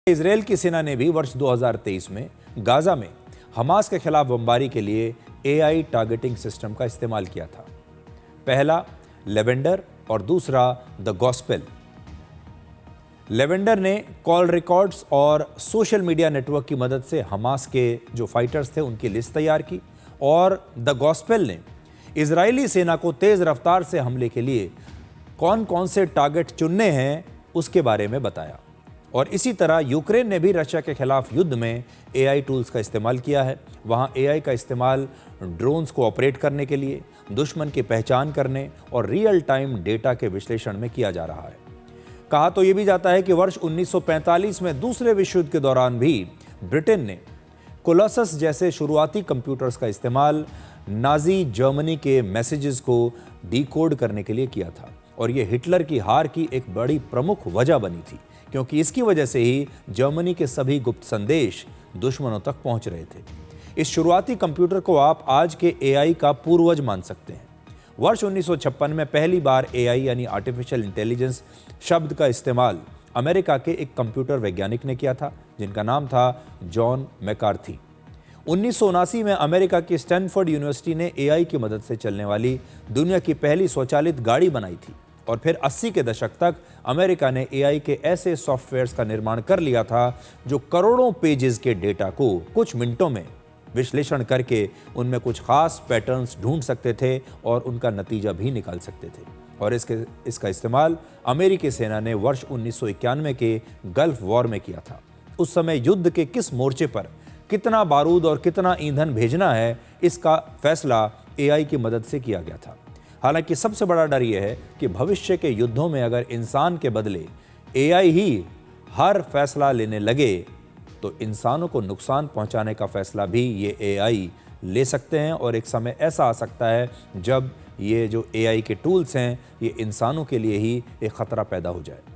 Israel की सेना ने भी वर्ष 2023 में गाजा में हमास के खिलाफ बमबारी के लिए एआई टारगेटिंग सिस्टम का इस्तेमाल किया था। पहला लेवेंडर और दूसरा द गॉस्पेल। लेवेंडर ने कॉल रिकॉर्ड्स और सोशल मीडिया नेटवर्क की मदद से हमास के जो फाइटर्स थे उनकी लिस्ट तैयार की, और द गॉस्पेल ने इजरायली सेना को तेज रफ्तार से हमले के लिए कौन कौन से टारगेट चुनने हैं उसके बारे में बताया। और इसी तरह यूक्रेन ने भी रशिया के खिलाफ युद्ध में एआई टूल्स का इस्तेमाल किया है। वहां एआई का इस्तेमाल ड्रोन्स को ऑपरेट करने के लिए, दुश्मन की पहचान करने और रियल टाइम डेटा के विश्लेषण में किया जा रहा है। कहा तो यह भी जाता है कि वर्ष 1945 में दूसरे विश्व युद्ध के दौरान भी ब्रिटेन ने कोलॉसस जैसे शुरुआती कंप्यूटर्स का इस्तेमाल नाजी जर्मनी के मैसेजेस को डिकोड करने के लिए किया था, और यह हिटलर की हार की एक बड़ी प्रमुख वजह बनी थी, क्योंकि इसकी वजह से ही जर्मनी के सभी गुप्त संदेश दुश्मनों तक पहुंच रहे थे। इस शुरुआती कंप्यूटर को आप आज के एआई का पूर्वज मान सकते हैं। वर्ष 1956 में पहली बार एआई यानी आर्टिफिशियल इंटेलिजेंस शब्द का इस्तेमाल अमेरिका के एक कंप्यूटर वैज्ञानिक ने किया था, जिनका नाम था जॉन मैकार्थी। 1979 में अमेरिका की स्टैनफोर्ड यूनिवर्सिटी ने एआई की मदद से चलने वाली दुनिया की पहली स्वचालित गाड़ी बनाई थी, और फिर 80 के दशक तक अमेरिका ने एआई के ऐसे सॉफ्टवेयर्स का निर्माण कर लिया था जो करोड़ों पेजेस के डेटा को कुछ मिनटों में विश्लेषण करके उनमें कुछ खास पैटर्न्स ढूंढ सकते थे और उनका नतीजा भी निकाल सकते थे। और इसका इस्तेमाल अमेरिकी सेना ने वर्ष 1991 के गल्फ वॉर में किया था। उस समय युद्ध के किस मोर्चे पर कितना बारूद और कितना ईंधन भेजना है, इसका फैसला एआई की मदद से किया गया था। हालांकि सबसे बड़ा डर यह है कि भविष्य के युद्धों में अगर इंसान के बदले एआई ही हर फैसला लेने लगे तो इंसानों को नुकसान पहुंचाने का फैसला भी ये एआई ले सकते हैं, और एक समय ऐसा आ सकता है जब ये जो एआई के टूल्स हैं ये इंसानों के लिए ही एक खतरा पैदा हो जाए।